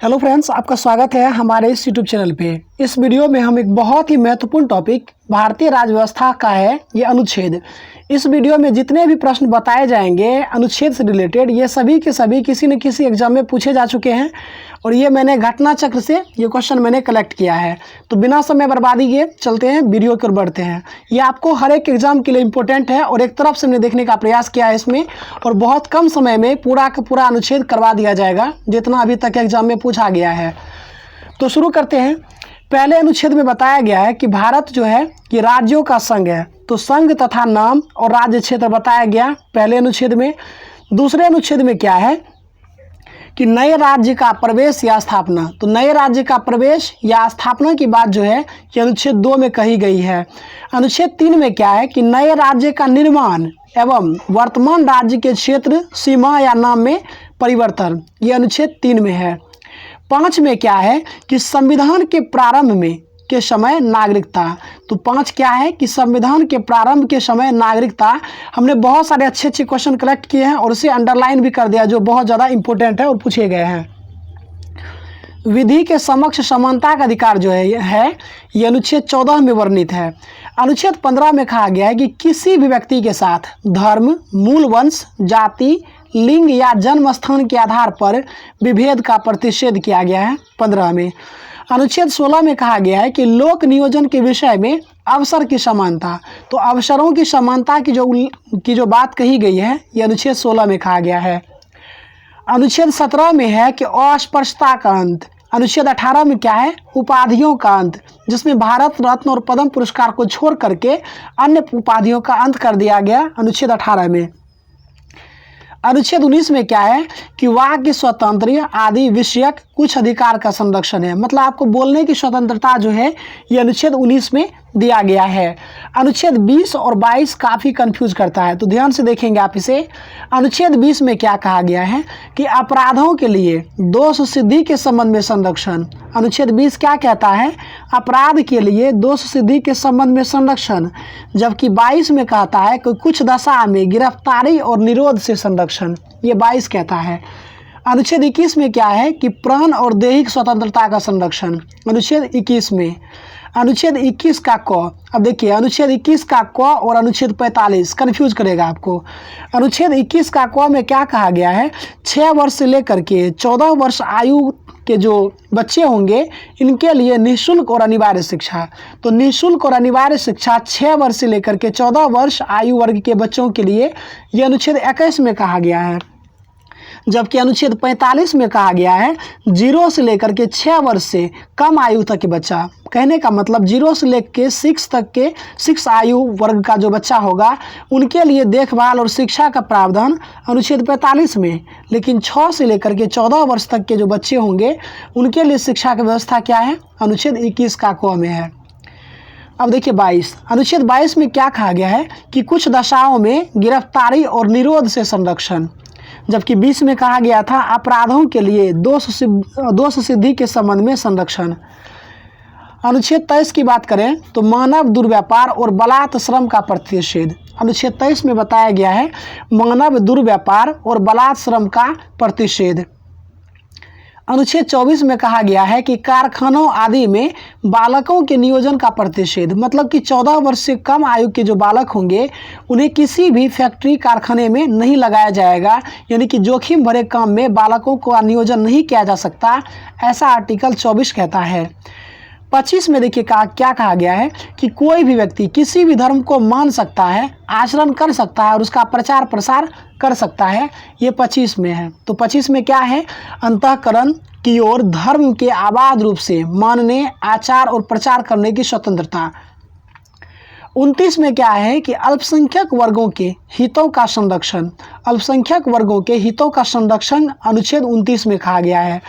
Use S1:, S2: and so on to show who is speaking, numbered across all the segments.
S1: Hello friends, आपका स्वागत है हमारे इस यूट्यूब चैनल पे। इस वीडियो में हम एक बहुत ही महत्वपूर्ण टॉपिक भारतीय राज्य व्यवस्था का है, ये अनुच्छेद। इस वीडियो में जितने भी प्रश्न बताए जाएंगे अनुच्छेद से रिलेटेड, ये सभी के सभी किसी न किसी एग्जाम में पूछे जा चुके हैं और ये मैंने घटना चक्र से ये क्वेश्चन मैंने कलेक्ट किया है। तो बिना समय बर्बादी किए चलते हैं, वीडियो की ओर बढ़ते हैं। ये आपको हर एक एग्जाम के लिए इंपॉर्टेंट है और एक तरफ से हमने देखने का प्रयास किया है इसमें, और बहुत कम समय में पूरा का पूरा अनुच्छेद करवा दिया जाएगा जितना अभी तक एग्जाम में पूछा गया है। तो शुरू करते हैं। पहले अनुच्छेद में बताया गया है कि भारत जो है ये राज्यों का संघ है, तो संघ तथा नाम और राज्य क्षेत्र बताया गया पहले अनुच्छेद में। दूसरे अनुच्छेद में क्या है कि नए राज्य का प्रवेश या स्थापना, तो नए राज्य का प्रवेश या स्थापना की बात जो है ये अनुच्छेद 2 में कही गई है। अनुच्छेद 3 में क्या है कि नए राज्य का निर्माण एवं वर्तमान राज्य के क्षेत्र, सीमा या नाम में परिवर्तन, ये अनुच्छेद 3 में है। 5 में क्या है कि संविधान के प्रारंभ में के समय नागरिकता, तो 5 क्या है कि संविधान के प्रारंभ के समय नागरिकता। हमने बहुत सारे अच्छे अच्छे क्वेश्चन कलेक्ट किए हैं और उसे अंडरलाइन भी कर दिया जो बहुत ज़्यादा इंपॉर्टेंट है और पूछे गए हैं। विधि के समक्ष समानता का अधिकार जो है ये अनुच्छेद 14 में वर्णित है। अनुच्छेद 15 में कहा गया है कि किसी भी व्यक्ति के साथ धर्म, मूल वंश, जाति, लिंग या जन्म स्थान के आधार पर विभेद का प्रतिषेध किया गया है 15 में। अनुच्छेद 16 में कहा गया है कि लोक नियोजन के विषय में अवसर की समानता, तो अवसरों की समानता की जो बात कही गई है ये अनुच्छेद 16 में कहा गया है। अनुच्छेद 17 में है कि अस्पृश्यता का अंत। अनुच्छेद 18 में क्या है, उपाधियों का अंत, जिसमें भारत रत्न और पद्म पुरस्कार को छोड़ करके अन्य उपाधियों का अंत कर दिया गया अनुच्छेद 18 में। अनुच्छेद 19 में क्या है कि वाक्य स्वतंत्र आदि विषयक कुछ अधिकार का संरक्षण है, मतलब आपको बोलने की स्वतंत्रता जो है ये अनुच्छेद 19 में दिया गया है। अनुच्छेद 20 और 22 काफ़ी कंफ्यूज करता है, तो ध्यान से देखेंगे आप इसे। अनुच्छेद 20 में क्या कहा गया है कि अपराधों के लिए दोष सिद्धि के संबंध में संरक्षण। अनुच्छेद 20 क्या कहता है, अपराध के लिए दोष सिद्धि के संबंध में संरक्षण, जबकि 22 में कहता है कि कुछ दशा में गिरफ्तारी और निरोध से संरक्षण, ये 22 कहता है। अनुच्छेद 21 में क्या है कि प्राण और दैहिक स्वतंत्रता का संरक्षण, अनुच्छेद 21 में। अनुच्छेद 21 का क, अब देखिए अनुच्छेद 21 का क और अनुच्छेद 45 कन्फ्यूज करेगा आपको। अनुच्छेद 21 का क में क्या कहा गया है, 6 वर्ष से लेकर के 14 वर्ष आयु के जो बच्चे होंगे इनके लिए निःशुल्क और अनिवार्य शिक्षा, तो निःशुल्क और अनिवार्य शिक्षा 6 वर्ष से लेकर के 14 वर्ष आयु वर्ग के बच्चों के लिए ये अनुच्छेद 21 में कहा गया है। जबकि अनुच्छेद 45 में कहा गया है 0 से लेकर के 6 वर्ष से कम आयु तक के बच्चा, कहने का मतलब 0 से लेकर के 6 तक के 6 आयु वर्ग का जो बच्चा होगा उनके लिए देखभाल और शिक्षा का प्रावधान अनुच्छेद 45 में, लेकिन 6 से लेकर के 14 वर्ष तक के जो बच्चे होंगे उनके लिए शिक्षा की व्यवस्था क्या है, अनुच्छेद 21 का क में है। अब देखिए 22, अनुच्छेद 22 में क्या कहा गया है कि कुछ दशाओं में गिरफ्तारी और निरोध से संरक्षण, जबकि 20 में कहा गया था अपराधों के लिए दोष सिद्धि के संबंध में संरक्षण। अनुच्छेद 23 की बात करें तो मानव दुर्व्यापार और बलात् श्रम का प्रतिषेध, अनुच्छेद 23 में बताया गया है मानव दुर्व्यापार और बलात् श्रम का प्रतिषेध। अनुच्छेद 24 में कहा गया है कि कारखानों आदि में बालकों के नियोजन का प्रतिषेध, मतलब कि 14 वर्ष से कम आयु के जो बालक होंगे उन्हें किसी भी फैक्ट्री कारखाने में नहीं लगाया जाएगा, यानी कि जोखिम भरे काम में बालकों का नियोजन नहीं किया जा सकता, ऐसा आर्टिकल 24 कहता है। 25 में देखिए क्या कहा गया है कि कोई भी व्यक्ति किसी भी धर्म को मान सकता है, आचरण कर सकता है और उसका प्रचार प्रसार कर सकता है, ये 25 में है। तो 25 में क्या है, अंतःकरण की ओर धर्म के आबाद रूप से मानने, आचार और प्रचार करने की स्वतंत्रता। 29 में क्या है कि अल्पसंख्यक वर्गों के हितों का संरक्षण, अल्पसंख्यक वर्गों के हितों का संरक्षण अनुच्छेद 29 में कहा गया है।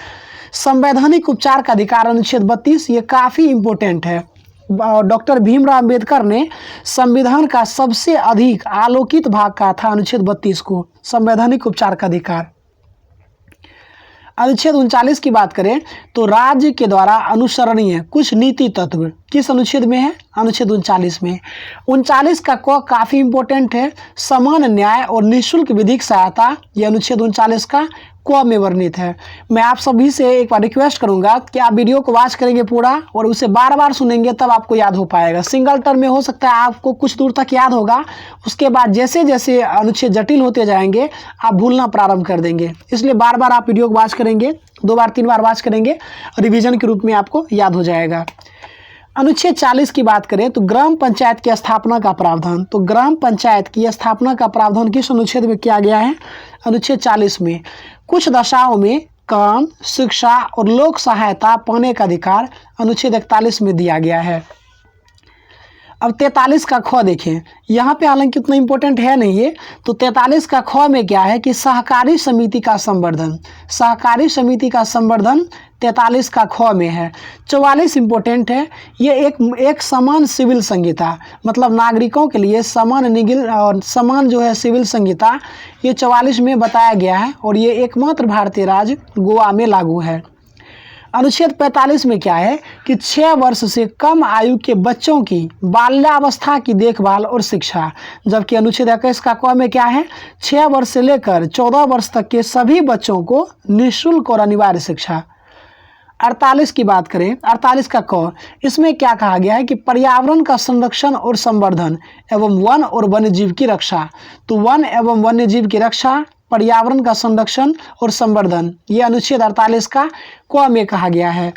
S1: संवैधानिक उपचार का अधिकार अनुच्छेद 32, ये काफ़ी इम्पोर्टेंट है। डॉक्टर भीमराव अंबेडकर ने संविधान का सबसे अधिक आलोकित भाग कहा था अनुच्छेद 32 को, संवैधानिक उपचार का अधिकार। अनुच्छेद 39 की बात करें तो राज्य के द्वारा अनुसरणीय कुछ नीति तत्व, किस अनुच्छेद में है? अनुच्छेद 39 में। 39 का क काफ़ी इंपॉर्टेंट है, समान न्याय और निःशुल्क विधिक सहायता, ये अनुच्छेद 39 का क में वर्णित है। मैं आप सभी से एक बार रिक्वेस्ट करूंगा कि आप वीडियो को वॉच करेंगे पूरा और उसे बार बार सुनेंगे, तब आपको याद हो पाएगा। सिंगल टर्म में हो सकता है आपको कुछ दूर तक याद होगा, उसके बाद जैसे जैसे अनुच्छेद जटिल होते जाएंगे आप भूलना प्रारंभ कर देंगे। इसलिए बार बार आप वीडियो को वॉच करेंगे, 2 बार 3 बार वॉच करेंगे, रिवीजन के रूप में आपको याद हो जाएगा। अनुच्छेद 40 की बात करें तो ग्राम पंचायत की स्थापना का प्रावधान। तो ग्राम पंचायत की स्थापना का प्रावधान किस अनुच्छेद में किया गया है? अनुच्छेद 40 में। कुछ दशाओं में काम, शिक्षा और लोक सहायता पाने का अधिकार अनुच्छेद 41 में दिया गया है। अब 43 का ख देखें, यहाँ पे हालांकि उतना इम्पोर्टेंट है नहीं है। तो 43 का ख में क्या है कि सहकारी समिति का संवर्धन, सहकारी समिति का संवर्धन 43 का ख में है। 44 इम्पोर्टेंट है, ये एक समान सिविल संहिता, मतलब नागरिकों के लिए समान निगिल और समान जो है सिविल संहिता, ये 44 में बताया गया है और ये एकमात्र भारतीय राज्य गोवा में लागू है। अनुच्छेद 45 में क्या है कि 6 वर्ष से कम आयु के बच्चों की बाल्यावस्था की देखभाल और शिक्षा, जबकि अनुच्छेद 21 का क में क्या है? 6 वर्ष से लेकर 14 वर्ष तक के सभी बच्चों को निःशुल्क और अनिवार्य शिक्षा। 48 की बात करें, 48 का क, इसमें क्या कहा गया है कि पर्यावरण का संरक्षण और संवर्धन एवं वन और वन्यजीव की रक्षा। तो वन एवं वन्यजीव की रक्षा, पर्यावरण का संरक्षण और संवर्धन, ये अनुच्छेद 48 का क में कहा गया है।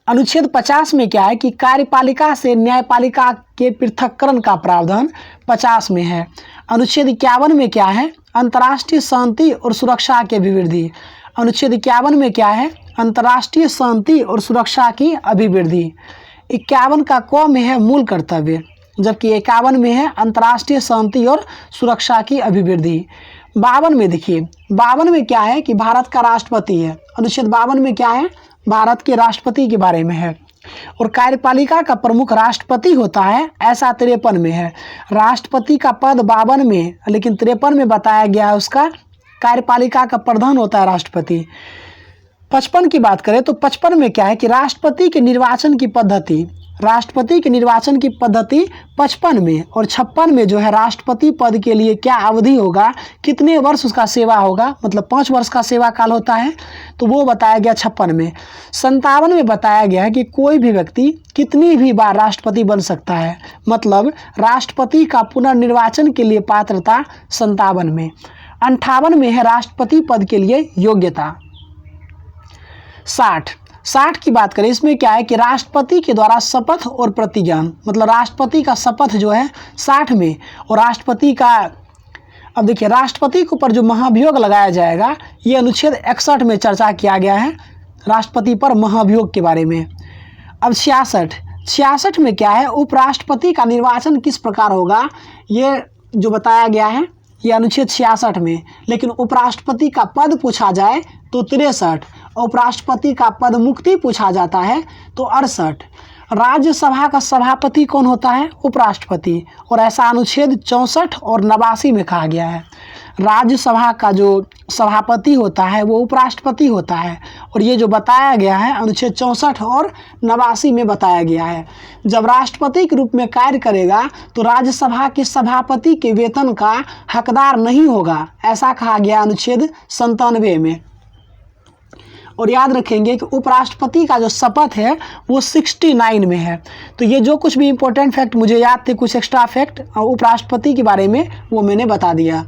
S1: अनुच्छेद 50 में क्या है कि कार्यपालिका से न्यायपालिका के पृथक्करण का प्रावधान 50 में है। अनुच्छेद 51 में क्या है? अंतर्राष्ट्रीय शांति और सुरक्षा की अभिवृद्धि। अनुच्छेद 51 में क्या है? अंतर्राष्ट्रीय शांति और सुरक्षा की अभिवृद्धि। 51 का क में है मूल कर्तव्य, जबकि 51 में है अंतर्राष्ट्रीय शांति और सुरक्षा की अभिवृद्धि। 52 में देखिए, 52 में क्या है कि भारत का राष्ट्रपति है। अनुच्छेद 52 में क्या है? भारत के राष्ट्रपति के बारे में है और कार्यपालिका का प्रमुख राष्ट्रपति होता है, ऐसा 53 में है। राष्ट्रपति का पद 52 में, लेकिन 53 में बताया गया है उसका कार्यपालिका का प्रधान होता है राष्ट्रपति। 55 की बात करें तो 55 में क्या है कि राष्ट्रपति के निर्वाचन की पद्धति, राष्ट्रपति के निर्वाचन की पद्धति 55 में, और 56 में जो है राष्ट्रपति पद के लिए क्या अवधि होगा, कितने वर्ष उसका सेवा होगा, मतलब 5 वर्ष का सेवा काल होता है, तो वो बताया गया 56 में। 57 में बताया गया है कि कोई भी व्यक्ति कितनी भी बार राष्ट्रपति बन सकता है, मतलब राष्ट्रपति का पुनर्निर्वाचन के लिए पात्रता 57 में। 58 में है राष्ट्रपति पद के लिए योग्यता। 60 की बात करें, इसमें क्या है कि राष्ट्रपति के द्वारा शपथ और प्रतिज्ञान, मतलब राष्ट्रपति का शपथ जो है 60 में, और राष्ट्रपति का, अब देखिए राष्ट्रपति के ऊपर जो महाभियोग लगाया जाएगा, ये अनुच्छेद 61 में चर्चा किया गया है राष्ट्रपति पर महाभियोग के बारे में। अब 66 में क्या है, उपराष्ट्रपति का निर्वाचन किस प्रकार होगा, ये जो बताया गया है ये अनुच्छेद 66 में। लेकिन उपराष्ट्रपति का पद पूछा जाए तो 63, उपराष्ट्रपति का पद मुक्ति पूछा जाता है तो 68। राज्यसभा का सभापति कौन होता है? उपराष्ट्रपति, और ऐसा अनुच्छेद 64 और 89 में कहा गया है। राज्यसभा का जो सभापति होता है वो उपराष्ट्रपति होता है, और ये जो बताया गया है अनुच्छेद 64 और 89 में बताया गया है। जब राष्ट्रपति के रूप में कार्य करेगा तो राज्यसभा के सभापति के वेतन का हकदार नहीं होगा, ऐसा कहा गया अनुच्छेद 97 में। और याद रखेंगे कि उपराष्ट्रपति का जो शपथ है वो 69 में है। तो ये जो कुछ भी इंपॉर्टेंट फैक्ट मुझे याद थे, कुछ एक्स्ट्रा फैक्ट उपराष्ट्रपति के बारे में, वो मैंने बता दिया।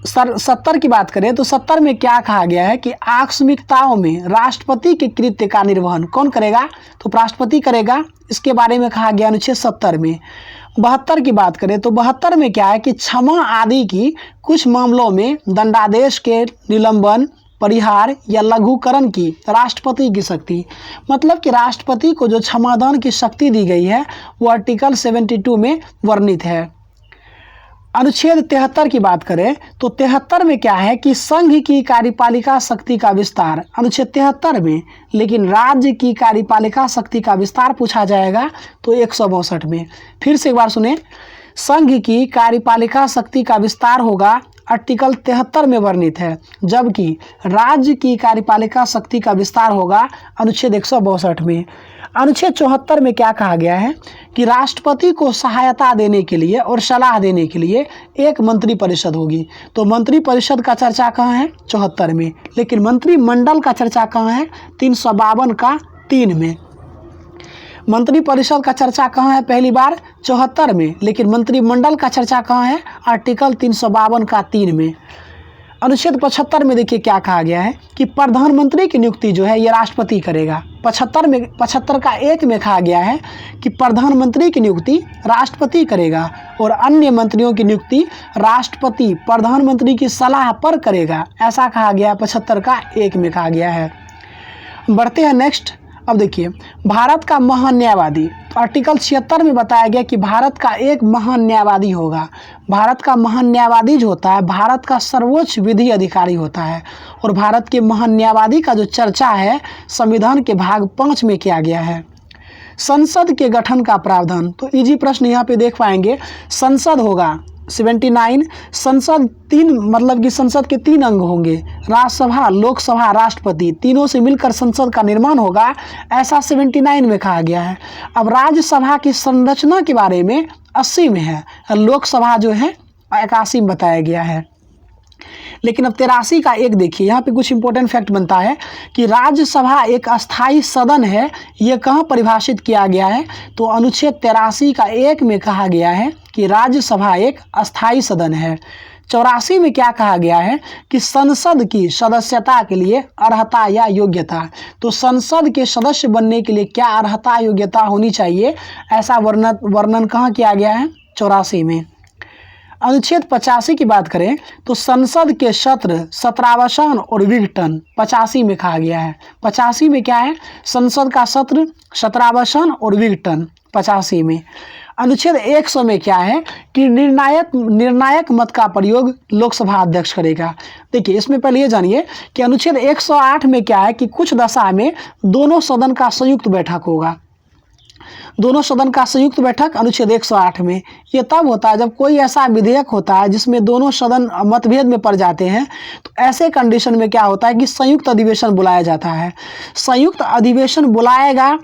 S1: 70 की बात करें तो 70 में क्या कहा गया है कि आकस्मिकताओं में राष्ट्रपति के कृत्य का निर्वहन कौन करेगा? तो राष्ट्रपति करेगा, इसके बारे में कहा गया अनुच्छेद 70 में। 72 की बात करें तो 72 में क्या है कि क्षमा आदि की कुछ मामलों में दंडादेश के निलंबन, परिहार या लघुकरण की राष्ट्रपति की शक्ति, मतलब कि राष्ट्रपति को जो क्षमादान की शक्ति दी गई है वो आर्टिकल 72 में वर्णित है। अनुच्छेद 73 की बात करें तो 73 में क्या है कि संघ की कार्यपालिका शक्ति का विस्तार, अनुच्छेद 73 में, लेकिन राज्य की कार्यपालिका शक्ति का विस्तार पूछा जाएगा तो 162 में। फिर से एक बार सुने, संघ की कार्यपालिका शक्ति का विस्तार होगा आर्टिकल 73 में वर्णित है, जबकि राज्य की कार्यपालिका शक्ति का विस्तार होगा अनुच्छेद 162 में। अनुच्छेद 74 में क्या कहा गया है कि राष्ट्रपति को सहायता देने के लिए और सलाह देने के लिए एक मंत्रिपरिषद होगी। तो मंत्रिपरिषद का चर्चा कहाँ है? 74 में। लेकिन मंत्रिमंडल का चर्चा कहाँ है? 352 का 3 में। मंत्रिपरिषद का चर्चा कहाँ है? पहली बार 74 में। लेकिन मंत्रिमंडल का चर्चा कहाँ है? आर्टिकल 352 का 3 में। अनुच्छेद 75 में देखिए क्या कहा गया है कि प्रधानमंत्री की नियुक्ति जो है ये राष्ट्रपति करेगा। 75 का 1 में कहा गया है कि प्रधानमंत्री की नियुक्ति राष्ट्रपति करेगा और अन्य मंत्रियों की नियुक्ति राष्ट्रपति प्रधानमंत्री की सलाह पर करेगा, ऐसा कहा गया है। 75 का 1 में कहा गया है। बढ़ते हैं नेक्स्ट। अब देखिए भारत का महान न्यायवादी, तो आर्टिकल 76 में बताया गया कि भारत का एक महान न्यायवादी होगा। भारत का महान न्यायवादी जो होता है भारत का सर्वोच्च विधि अधिकारी होता है। और भारत के महान न्यायवादी का जो चर्चा है संविधान के भाग 5 में किया गया है। संसद के गठन का प्रावधान, तो इजी प्रश्न यहाँ पे देख पाएंगे। संसद होगा 79, संसद 3 मतलब कि संसद के 3 अंग होंगे, राज्यसभा, लोकसभा, राष्ट्रपति, तीनों से मिलकर संसद का निर्माण होगा, ऐसा 79 में कहा गया है। अब राज्यसभा की संरचना के बारे में 80 में है, लोकसभा जो है 81 में बताया गया है। लेकिन अब 83 का 1 देखिए, यहाँ पे कुछ इंपॉर्टेंट फैक्ट बनता है कि राज्यसभा एक अस्थाई सदन है। ये कहाँ परिभाषित किया गया है? तो अनुच्छेद 83 का 1 में कहा गया है कि राज्यसभा एक अस्थाई सदन है। 84 में क्या कहा गया है कि संसद की सदस्यता के लिए अर्हता या योग्यता, तो संसद के सदस्य बनने के लिए क्या अर्हता योग्यता होनी चाहिए, ऐसा वर्णन कहाँ किया गया है? 84 में। अनुच्छेद 85 की बात करें तो संसद के सत्र, सत्रावसान और विघटन 85 में कहा गया है। 85 में क्या है? संसद का सत्र, सत्रावसान और विघटन 85 में। अनुच्छेद 100 में क्या है कि निर्णायक मत का प्रयोग लोकसभा अध्यक्ष करेगा। देखिए इसमें पहले ये जानिए कि अनुच्छेद 108 में क्या है कि कुछ दशा में दोनों सदन का संयुक्त बैठक होगा। दोनों सदन का संयुक्त बैठक अनुच्छेद 108 में ये तब होता है जब कोई ऐसा विधेयक होता है जिसमें दोनों सदन मतभेद में पड़ जाते हैं। तो ऐसे कंडीशन में क्या होता है कि संयुक्त अधिवेशन बुलाया जाता है। संयुक्त अधिवेशन बुलाएगा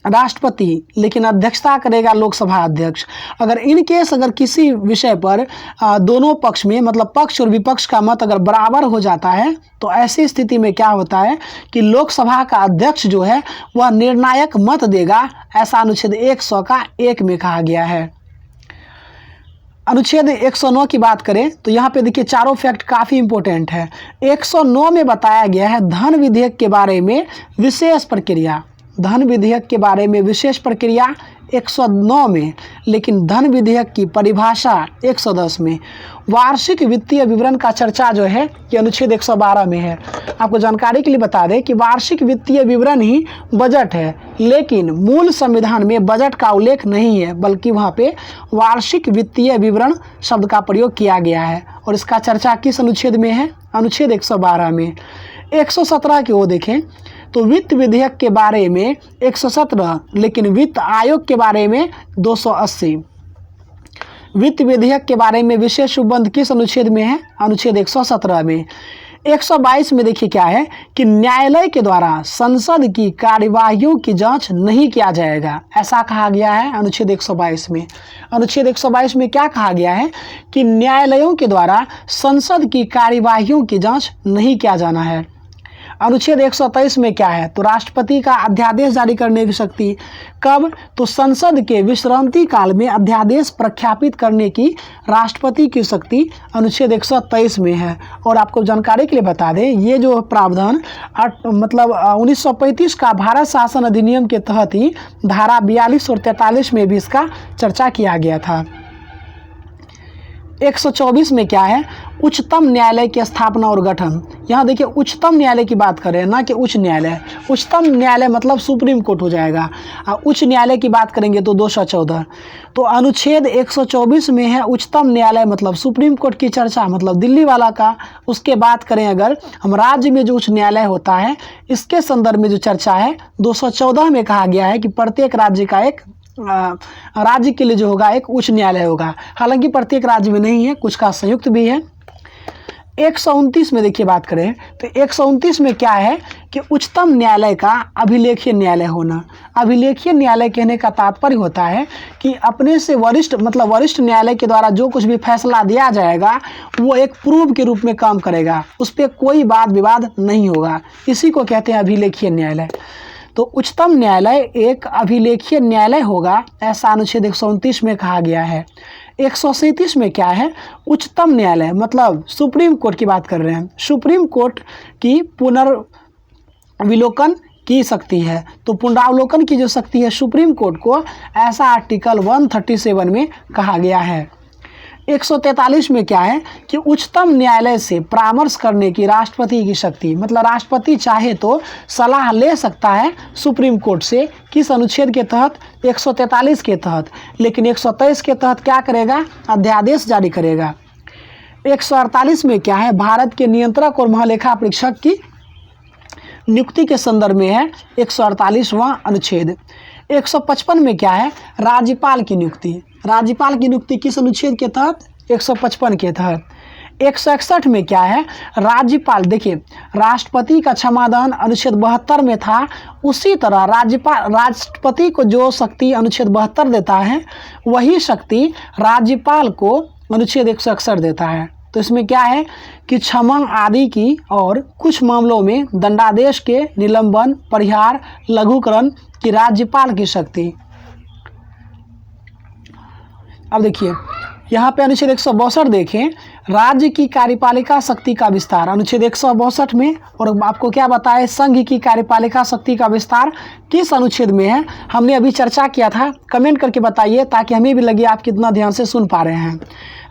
S1: राष्ट्रपति, लेकिन अध्यक्षता करेगा लोकसभा अध्यक्ष। अगर इन केस अगर किसी विषय पर दोनों पक्ष में मतलब पक्ष और विपक्ष का मत अगर बराबर हो जाता है तो ऐसी स्थिति में क्या होता है कि लोकसभा का अध्यक्ष जो है वह निर्णायक मत देगा, ऐसा अनुच्छेद 100 का 1 में कहा गया है। अनुच्छेद 109 की बात करें तो यहाँ पे देखिए चारों फैक्ट काफ़ी इंपॉर्टेंट है। 109 में बताया गया है धन विधेयक के बारे में विशेष प्रक्रिया, धन विधेयक के बारे में विशेष प्रक्रिया 109 में, लेकिन धन विधेयक की परिभाषा 110 में। वार्षिक वित्तीय विवरण का चर्चा जो है कि अनुच्छेद 112 में है। आपको जानकारी के लिए बता दें कि वार्षिक वित्तीय विवरण ही बजट है, लेकिन मूल संविधान में बजट का उल्लेख नहीं है, बल्कि वहाँ पे वार्षिक वित्तीय विवरण शब्द का प्रयोग किया गया है। और इसका चर्चा किस अनुच्छेद में है? अनुच्छेद 112 में। 117 की ओर देखें तो वित्त विधेयक के बारे में 117, लेकिन वित्त आयोग के बारे में 280। वित्त विधेयक के बारे में विशेष उपबंध किस अनुच्छेद में है? अनुच्छेद 117 में। 122 में देखिए क्या है कि न्यायालय के द्वारा संसद की कार्यवाहियों की जांच नहीं किया जाएगा, ऐसा कहा गया है अनुच्छेद 122 में। अनुच्छेद 122 में क्या कहा गया है कि न्यायालयों के द्वारा संसद की कार्यवाहियों की जांच नहीं किया जाना है। अनुच्छेद 123 में क्या है? तो राष्ट्रपति का अध्यादेश जारी करने की शक्ति। कब? तो संसद के विश्रांति काल में अध्यादेश प्रख्यापित करने की राष्ट्रपति की शक्ति अनुच्छेद 123 में है। और आपको जानकारी के लिए बता दें ये जो प्रावधान मतलब 1935 का भारत शासन अधिनियम के तहत ही धारा 42 और 43 में भी इसका चर्चा किया गया था। 124 में क्या है? उच्चतम न्यायालय की स्थापना और गठन। यहाँ देखिए उच्चतम न्यायालय की बात करें ना कि उच्च न्यायालय। उच्चतम न्यायालय मतलब सुप्रीम कोर्ट हो जाएगा। उच्च न्यायालय की बात करेंगे तो 214। तो अनुच्छेद 124 में है उच्चतम न्यायालय मतलब सुप्रीम कोर्ट की चर्चा, मतलब दिल्ली वाला का। उसके बात करें अगर हम राज्य में जो उच्च न्यायालय होता है इसके संदर्भ में जो चर्चा है 214 में कहा गया है कि प्रत्येक राज्य का एक राज्य के लिए जो होगा एक उच्च न्यायालय होगा। हालांकि प्रत्येक राज्य में नहीं है, कुछ का संयुक्त भी है। 129 में देखिए बात करें तो 129 में क्या है कि उच्चतम न्यायालय का अभिलेखीय न्यायालय होना। अभिलेखीय न्यायालय कहने का तात्पर्य होता है कि अपने से वरिष्ठ मतलब वरिष्ठ न्यायालय के द्वारा जो कुछ भी फैसला दिया जाएगा वो एक प्रूफ के रूप में काम करेगा, उस पर कोई वाद विवाद नहीं होगा। इसी को कहते हैं अभिलेखीय न्यायालय। तो उच्चतम न्यायालय एक अभिलेखीय न्यायालय होगा, ऐसा अनुच्छेद 129 में कहा गया है। 137 में क्या है, उच्चतम न्यायालय मतलब सुप्रीम कोर्ट की बात कर रहे हैं। सुप्रीम कोर्ट की पुनर्विलोकन की शक्ति है। तो पुनरावलोकन की जो शक्ति है सुप्रीम कोर्ट को, ऐसा आर्टिकल 137 में कहा गया है। 143 में क्या है कि उच्चतम न्यायालय से परामर्श करने की राष्ट्रपति की शक्ति, मतलब राष्ट्रपति चाहे तो सलाह ले सकता है सुप्रीम कोर्ट से, किस अनुच्छेद के तहत, 143 के तहत। लेकिन 123 के तहत क्या करेगा, अध्यादेश जारी करेगा। 148 में क्या है, भारत के नियंत्रक और महालेखा परीक्षक की नियुक्ति के संदर्भ में है 148वां अनुच्छेद। 155 में क्या है, राज्यपाल की नियुक्ति। राज्यपाल की नियुक्ति किस अनुच्छेद के तहत, 155 के तहत। 161 में क्या है, राज्यपाल, देखिए राष्ट्रपति का क्षमादान अनुच्छेद 72 में था, उसी तरह राष्ट्रपति को जो शक्ति अनुच्छेद 72 देता है वही शक्ति राज्यपाल को अनुच्छेद 161 देता है। तो इसमें क्या है कि क्षमा आदि की और कुछ मामलों में दंडादेश के निलंबन, परिहार, लघुकरण की राज्यपाल की शक्ति। अब देखिए यहाँ पे अनुच्छेद 162 देखें, राज्य की कार्यपालिका शक्ति का विस्तार अनुच्छेद 162 में। और आपको क्या बताया, संघ की कार्यपालिका शक्ति का विस्तार किस अनुच्छेद में है, हमने अभी चर्चा किया था। कमेंट करके बताइए ताकि हमें भी लगे आप कितना ध्यान से सुन पा रहे हैं।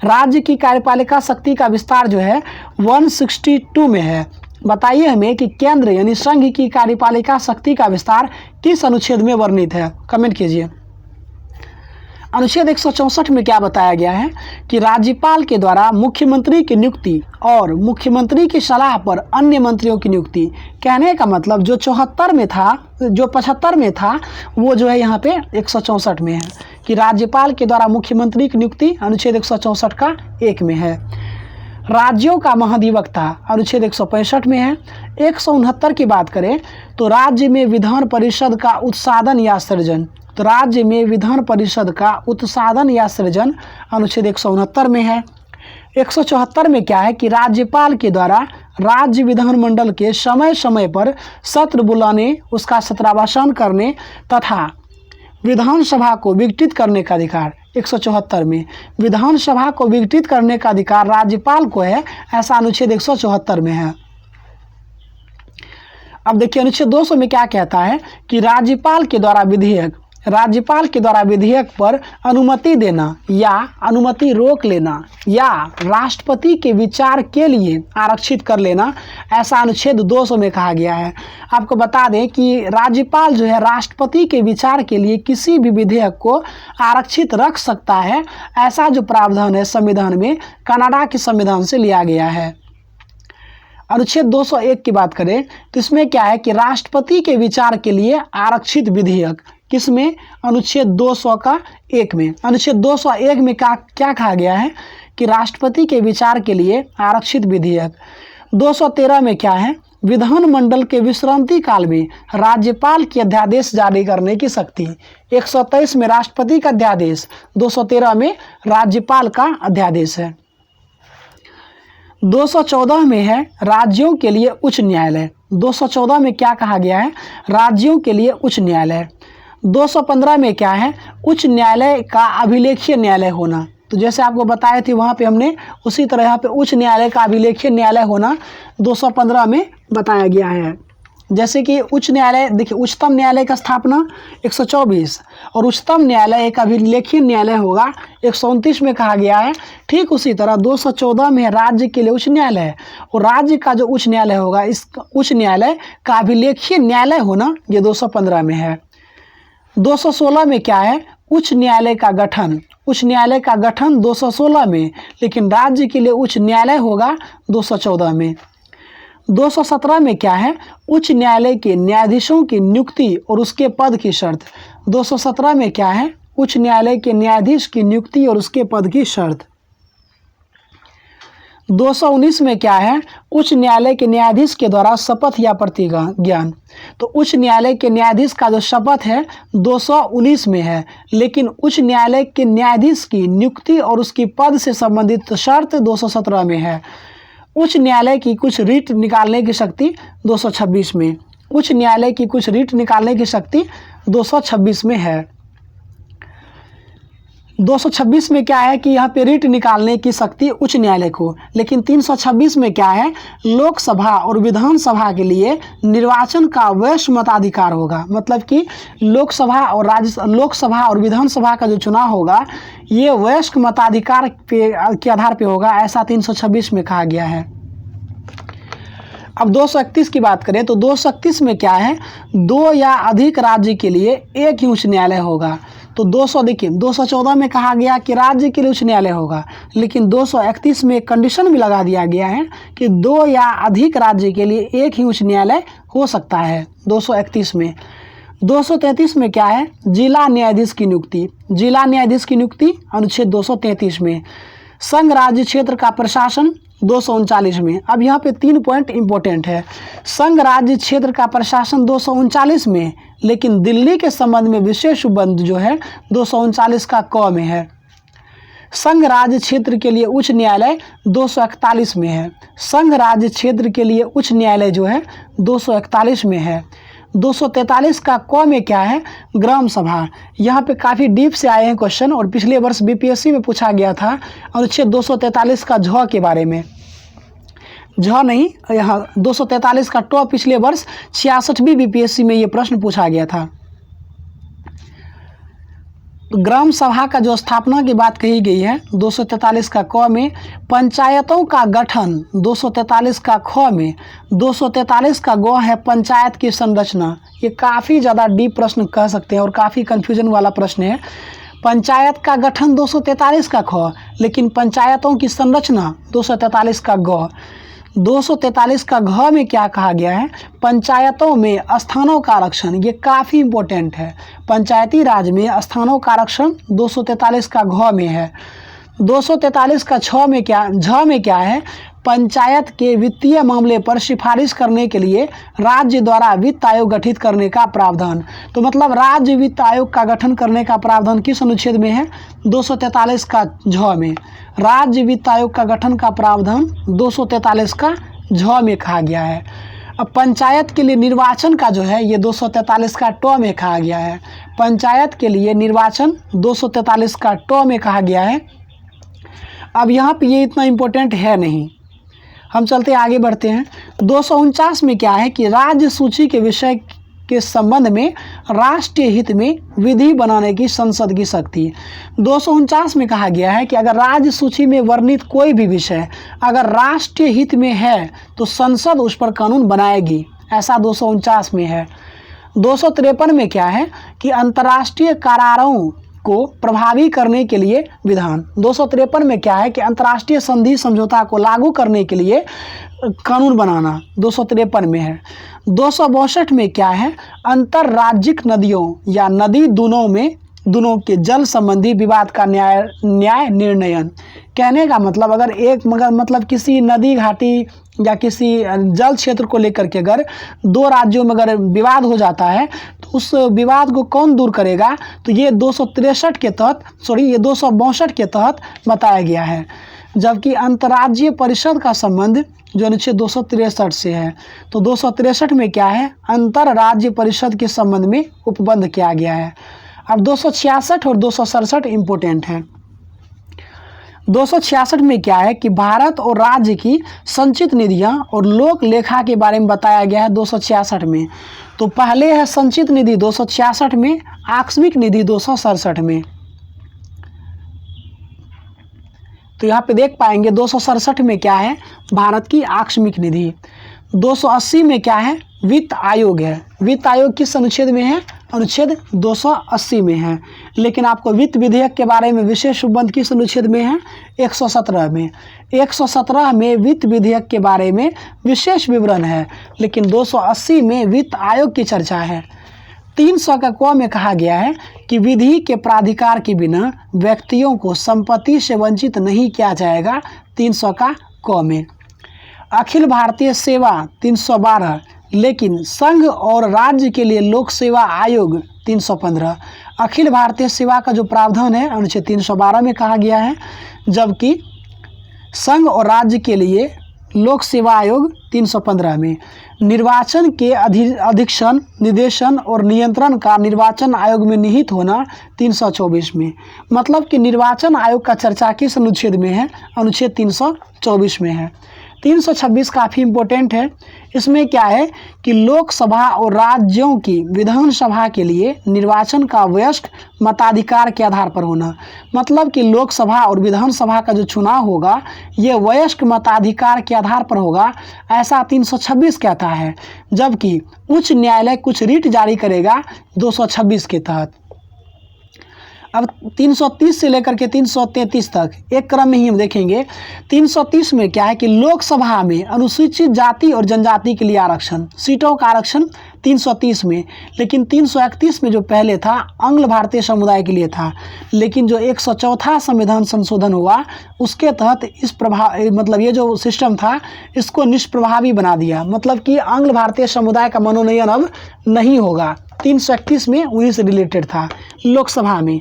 S1: राज्य की कार्यपालिका शक्ति का विस्तार जो है 162 में है। बताइए हमें कि केंद्र यानी संघ की कार्यपालिका शक्ति का विस्तार किस अनुच्छेद में वर्णित है, कमेंट कीजिए। अनुच्छेद 164 में क्या बताया गया है कि राज्यपाल के द्वारा मुख्यमंत्री की नियुक्ति और मुख्यमंत्री की सलाह पर अन्य मंत्रियों की नियुक्ति। कहने का मतलब जो 74 में था, जो 75 में था, वो जो है यहाँ पे 164 में है कि राज्यपाल के द्वारा मुख्यमंत्री की नियुक्ति अनुच्छेद 164 का 1 में है। राज्यों का महाधिवक्ता अनुच्छेद 165 में है। 169 की बात करें तो राज्य में विधान परिषद का उत्साधन या सृजन, तो राज्य में विधान परिषद का उत्साधन या सृजन अनुच्छेद 169 में है। 174 में क्या है कि राज्यपाल के द्वारा राज्य विधानमंडल के समय समय पर सत्र बुलाने, उसका सत्रावसान करने तथा विधानसभा को विघटित करने का अधिकार। 174 में विधानसभा को विघटित करने का अधिकार राज्यपाल को है, ऐसा अनुच्छेद 174 में है। अब देखिए अनुच्छेद 200 में क्या कहता है कि राज्यपाल के द्वारा विधेयक पर अनुमति देना या अनुमति रोक लेना या राष्ट्रपति के विचार के लिए आरक्षित कर लेना, ऐसा अनुच्छेद 200 में कहा गया है। आपको बता दें कि राज्यपाल जो है राष्ट्रपति के विचार के लिए किसी भी विधेयक को आरक्षित रख सकता है, ऐसा जो प्रावधान है संविधान में, कनाडा के संविधान से लिया गया है। अनुच्छेद 201 की बात करें तो इसमें क्या है कि राष्ट्रपति के विचार के लिए आरक्षित विधेयक, किसमें, अनुच्छेद 201 में। अनुच्छेद 201 में क्या कहा गया है कि राष्ट्रपति के विचार के लिए आरक्षित विधेयक। 213 में क्या है, विधानमंडल के विश्रांति काल में राज्यपाल की अध्यादेश जारी करने की शक्ति। 123 में राष्ट्रपति का अध्यादेश, 213 में राज्यपाल का अध्यादेश है। 214 में है राज्यों के लिए उच्च न्यायालय। 214 में क्या कहा गया है, राज्यों के लिए उच्च न्यायालय। 215 में क्या है, उच्च न्यायालय का अभिलेखीय न्यायालय होना। तो जैसे आपको बताए थे वहाँ पे हमने, उसी तरह यहाँ पे उच्च न्यायालय का अभिलेखीय न्यायालय होना 215 में बताया गया है। जैसे कि उच्च न्यायालय, देखिए उच्चतम न्यायालय का स्थापना 124 और उच्चतम न्यायालय एक अभिलेखीय न्यायालय होगा 129 में कहा गया है। ठीक उसी तरह 214 में राज्य के लिए उच्च न्यायालय और राज्य का जो उच्च न्यायालय होगा, इस उच्च न्यायालय का अभिलेखीय न्यायालय होना ये 215 में है। 216 में क्या है, उच्च न्यायालय का गठन। उच्च न्यायालय का गठन 216 में, लेकिन राज्य के लिए उच्च न्यायालय होगा 214 में। 217 में क्या है, उच्च न्यायालय के न्यायाधीशों की नियुक्ति और उसके पद की शर्त। 217 में क्या है, उच्च न्यायालय के न्यायाधीश की नियुक्ति और उसके पद की शर्त। 219 में क्या है, उच्च न्यायालय के न्यायाधीश के द्वारा शपथ या प्रतिज्ञान। तो उच्च न्यायालय के न्यायाधीश का जो शपथ है 219 में है, लेकिन उच्च न्यायालय के न्यायाधीश की नियुक्ति और उसकी पद से संबंधित शर्त 217 में है। उच्च न्यायालय की कुछ रीट निकालने की शक्ति 226 में, उच्च न्यायालय की कुछ रीट निकालने की शक्ति 226 में है। 226 में क्या है कि यहाँ पे रीट निकालने की शक्ति उच्च न्यायालय को, लेकिन 326 में क्या है, लोकसभा और विधानसभा के लिए निर्वाचन का वैश्य मताधिकार होगा। मतलब कि लोकसभा और विधानसभा का जो चुनाव होगा ये वयस्क मताधिकार के आधार पे होगा, ऐसा 326 में कहा गया है। अब 231 की बात करें तो 231 में क्या है, 2 या अधिक राज्य के लिए एक ही उच्च न्यायालय होगा। तो 214 में कहा गया कि राज्य के लिए उच्च न्यायालय होगा, लेकिन 231 में कंडीशन भी लगा दिया गया है कि 2 या अधिक राज्य के लिए एक ही उच्च न्यायालय हो सकता है 231 में। 233 में क्या है, जिला न्यायाधीश की नियुक्ति। जिला न्यायाधीश की नियुक्ति अनुच्छेद 233 में। संघ राज्य क्षेत्र का प्रशासन 239 में। अब यहाँ पे 3 पॉइंट इंपॉर्टेंट है। संघ राज्य क्षेत्र का प्रशासन 239 में, लेकिन दिल्ली के संबंध में विशेष उपबंध जो है 239 का क में है। संघ राज्य क्षेत्र के लिए उच्च न्यायालय 241 में है। संघ राज्य क्षेत्र के लिए उच्च न्यायालय जो है 241 में है। 243 का क में क्या है, ग्राम सभा। यहाँ पे काफ़ी डीप से आए हैं क्वेश्चन, और पिछले वर्ष बीपीएससी में पूछा गया था अनुच्छेद 243 का झ के बारे में। झ नहीं, यहाँ 243 का ट पिछले वर्ष 66वीं बीपीएससी में ये प्रश्न पूछा गया था। ग्राम सभा का जो स्थापना की बात कही गई है 243 का क में। पंचायतों का गठन 243 का ख में। 243 का ग है पंचायत की संरचना। ये काफ़ी ज़्यादा डीप प्रश्न कह सकते हैं और काफ़ी कन्फ्यूजन वाला प्रश्न है। पंचायत का गठन 243 का ख, लेकिन पंचायतों की संरचना 243 का ग। 243 का घ में क्या कहा गया है, पंचायतों में स्थानों का आरक्षण। ये काफ़ी इंपॉर्टेंट है। पंचायती राज में स्थानों का आरक्षण 243 का घ में है। 243 का झ में क्या है, पंचायत के वित्तीय मामले पर सिफारिश करने के लिए राज्य द्वारा वित्त आयोग गठित करने का प्रावधान। तो मतलब राज्य वित्त आयोग का गठन करने का प्रावधान किस अनुच्छेद में है, 243 का झ में। राज्य वित्त आयोग का गठन का प्रावधान 243 का झ में कहा गया है। अब पंचायत के लिए निर्वाचन का जो है ये 243 का ट में कहा गया है। पंचायत के लिए निर्वाचन 243 का ट में कहा गया है। अब यहाँ पे ये इतना इम्पोर्टेंट है नहीं, हम चलते आगे बढ़ते हैं। 249 में क्या है कि राज्य सूची के विषय के संबंध में राष्ट्रीय हित में विधि बनाने की संसद की शक्ति। 249 में कहा गया है कि अगर राज्य सूची में वर्णित कोई भी विषय अगर राष्ट्रीय हित में है तो संसद उस पर कानून बनाएगी, ऐसा 249 में है। 253 में क्या है कि अंतर्राष्ट्रीय करारों को प्रभावी करने के लिए विधान। 253 में क्या है कि अंतर्राष्ट्रीय संधि समझौता को लागू करने के लिए कानून बनाना 253 में है। 262 में क्या है, अंतर्राज्यिक नदियों या नदी दोनों के जल संबंधी विवाद का न्याय निर्णयन। कहने का मतलब अगर मतलब किसी नदी घाटी या किसी जल क्षेत्र को लेकर के अगर 2 राज्यों में अगर विवाद हो जाता है तो उस विवाद को कौन दूर करेगा, तो ये 263 के तहत ये 262 के तहत बताया गया है। जबकि अंतर्राज्यीय परिषद का संबंध जो अनुच्छेद 263 से है, तो 263 में क्या है, अंतर्राज्य परिषद के संबंध में उपबंध किया गया है। अब 266 और 267 इम्पोर्टेंट हैं। 266 में क्या है कि भारत और राज्य की संचित निधियां और लोक लेखा के बारे में बताया गया है 266 में। तो पहले है संचित निधि 266 में, आकस्मिक निधि 267 में। तो यहाँ पे देख पाएंगे 267 में क्या है, भारत की आकस्मिक निधि। 280 में क्या है, वित्त आयोग है। वित्त आयोग किस अनुच्छेद में है, अनुच्छेद 280 में है। लेकिन आपको वित्त विधेयक के बारे में विशेष उपबंध किस अनुच्छेद में है, 117 में। 117 में वित्त विधेयक के बारे में विशेष विवरण है, लेकिन 280 में वित्त आयोग की चर्चा है। 300 का क में कहा गया है कि विधि के प्राधिकार के बिना व्यक्तियों को संपत्ति से वंचित नहीं किया जाएगा। 300 का क में। अखिल भारतीय सेवा 312, लेकिन संघ और राज्य के लिए लोक सेवा आयोग 315। अखिल भारतीय सेवा का जो प्रावधान है अनुच्छेद 312 में कहा गया है, जबकि संघ और राज्य के लिए लोक सेवा आयोग 315 में। निर्वाचन के अधीक्षण, निर्देशन और नियंत्रण का निर्वाचन आयोग में निहित होना 324 में। मतलब कि निर्वाचन आयोग का चर्चा किस अनुच्छेद में है? अनुच्छेद 324 में है। 326 काफ़ी इम्पोर्टेंट है। इसमें क्या है कि लोकसभा और राज्यों की विधानसभा के लिए निर्वाचन का वयस्क मताधिकार के आधार पर होना। मतलब कि लोकसभा और विधानसभा का जो चुनाव होगा ये वयस्क मताधिकार के आधार पर होगा, ऐसा 326 कहता है। जबकि उच्च न्यायालय कुछ रिट जारी करेगा 226 के तहत। अब 330 से लेकर के 333 तक एक क्रम में ही हम देखेंगे। 330 में क्या है कि लोकसभा में अनुसूचित जाति और जनजाति के लिए आरक्षण, सीटों का आरक्षण 330 में। लेकिन 331 में जो पहले था आंग्ल भारतीय समुदाय के लिए था, लेकिन जो 104वां संविधान संशोधन हुआ उसके तहत इस मतलब ये जो सिस्टम था इसको निष्प्रभावी बना दिया। मतलब कि आंग्ल भारतीय समुदाय का मनोनयन अब नहीं होगा। 331 में उन्हीं से रिलेटेड था लोकसभा में।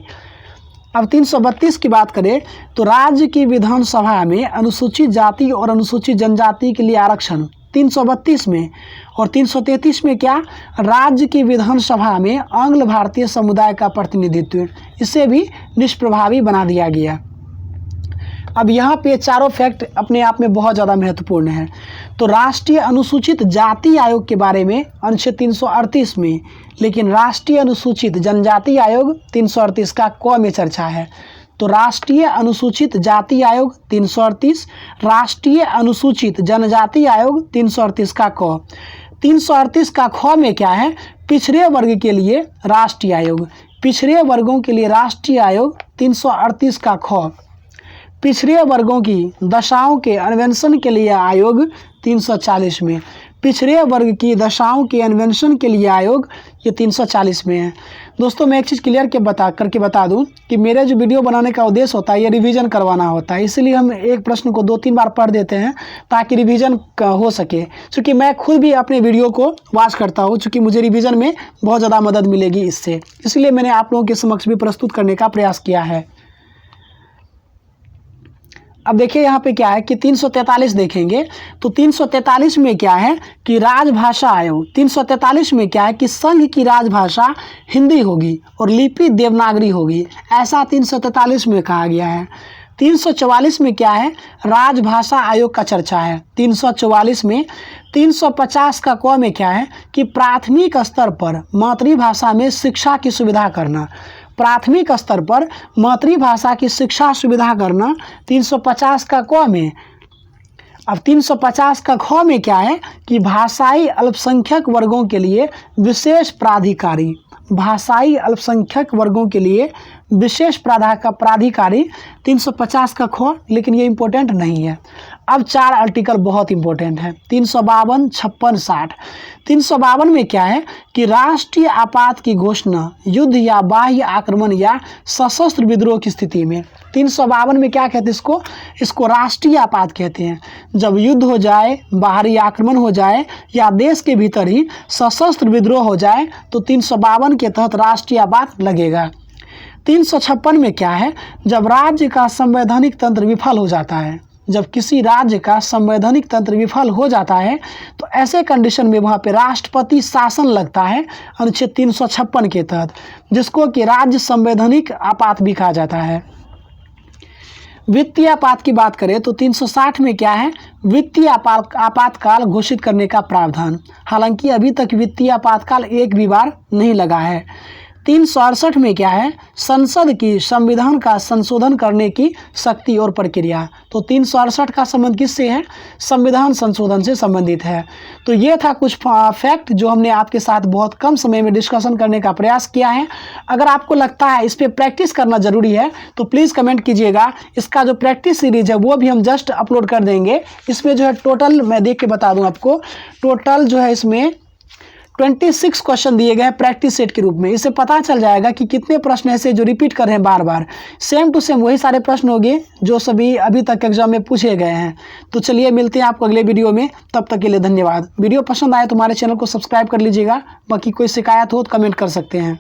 S1: अब 332 की बात करें तो राज्य की विधानसभा में अनुसूचित जाति और अनुसूचित जनजाति के लिए आरक्षण 332 में। और 333 में क्या? राज्य की विधानसभा में आंग्ल भारतीय समुदाय का प्रतिनिधित्व, इसे भी निष्प्रभावी बना दिया गया। अब यहाँ पे चारों फैक्ट अपने आप में बहुत ज़्यादा महत्वपूर्ण है। तो राष्ट्रीय अनुसूचित जाति आयोग के बारे में अनुच्छेद 338 में, लेकिन राष्ट्रीय अनुसूचित जनजाति आयोग 338 का क में चर्चा है। तो राष्ट्रीय अनुसूचित जाति आयोग 338, राष्ट्रीय अनुसूचित जनजाति आयोग 338 का क। 338 का ख में क्या है? पिछड़े वर्ग के लिए राष्ट्रीय आयोग, पिछड़े वर्गों के लिए राष्ट्रीय आयोग 338 का ख। पिछड़े वर्गों की दशाओं के अन्वेषण के लिए आयोग 340 में, पिछड़े वर्ग की दशाओं के अन्वेषण के लिए आयोग ये 340 में है। दोस्तों मैं एक चीज़ क्लियर करके बता दूं कि मेरे जो वीडियो बनाने का उद्देश्य होता है ये रिवीजन करवाना होता है, इसलिए हम एक प्रश्न को 2-3 बार पढ़ देते हैं ताकि रिवीजन हो सके। क्योंकि मैं खुद भी अपने वीडियो को वॉच करता हूँ, चूँकि मुझे रिवीजन में बहुत ज़्यादा मदद मिलेगी इससे, इसलिए मैंने आप लोगों के समक्ष भी प्रस्तुत करने का प्रयास किया है। अब देखिए यहाँ पे क्या है कि 343 देखेंगे तो 343 में क्या है कि राजभाषा आयोग, 343 में क्या है कि संघ की राजभाषा हिंदी होगी और लिपि देवनागरी होगी, ऐसा 343 में कहा गया है। 344 में क्या है? राजभाषा आयोग का चर्चा है 344 में। 350 का क में क्या है कि प्राथमिक स्तर पर मातृभाषा में शिक्षा की सुविधा करना, प्राथमिक स्तर पर मातृभाषा की शिक्षा सुविधा करना 350 का क में। अब 350 का ख में क्या है कि भाषाई अल्पसंख्यक वर्गों के लिए विशेष प्राधिकारी, भाषाई अल्पसंख्यक वर्गों के लिए विशेष प्राधिकारी 350 का ख, लेकिन ये इम्पोर्टेंट नहीं है। अब 4 आर्टिकल बहुत इंपॉर्टेंट है 352, 56, 60। 352 में क्या है कि राष्ट्रीय आपात की घोषणा युद्ध या बाह्य आक्रमण या सशस्त्र विद्रोह की स्थिति में। 352 में क्या कहते हैं इसको राष्ट्रीय आपात कहते हैं। जब युद्ध हो जाए, बाहरी आक्रमण हो जाए या देश के भीतर ही सशस्त्र विद्रोह हो जाए तो 352 के तहत राष्ट्रीय आपात लगेगा। 356 में क्या है? जब राज्य का संवैधानिक तंत्र विफल हो जाता है, जब किसी राज्य का संवैधानिक तंत्र विफल हो जाता है तो ऐसे कंडीशन में वहाँ पे राष्ट्रपति शासन लगता है अनुच्छेद 356 के तहत, जिसको कि राज्य संवैधानिक आपात भी कहा जाता है। वित्तीय आपात की बात करें तो 360 में क्या है? वित्तीय आपातकाल घोषित करने का प्रावधान। हालांकि अभी तक वित्तीय आपातकाल एक भी बार नहीं लगा है। 368 में क्या है? संसद की संविधान का संशोधन करने की शक्ति और प्रक्रिया। तो 368 का संबंध किससे है? संविधान संशोधन से संबंधित है। तो ये था कुछ फैक्ट जो हमने आपके साथ बहुत कम समय में डिस्कशन करने का प्रयास किया है। अगर आपको लगता है इस पर प्रैक्टिस करना ज़रूरी है तो प्लीज़ कमेंट कीजिएगा। इसका जो प्रैक्टिस सीरीज है वो भी हम जस्ट अपलोड कर देंगे। इसमें जो है टोटल मैं देख के बता दूँ आपको, टोटल जो है इसमें 26 क्वेश्चन दिए गए हैं प्रैक्टिस सेट के रूप में। इससे पता चल जाएगा कि कितने प्रश्न ऐसे जो रिपीट कर रहे हैं बार बार, सेम टू सेम वही सारे प्रश्न होंगे जो सभी अभी तक एग्जाम में पूछे गए हैं। तो चलिए मिलते हैं आपको अगले वीडियो में, तब तक के लिए धन्यवाद। वीडियो पसंद आए तो हमारे चैनल को सब्सक्राइब कर लीजिएगा। बाकी कोई शिकायत हो तो कमेंट कर सकते हैं।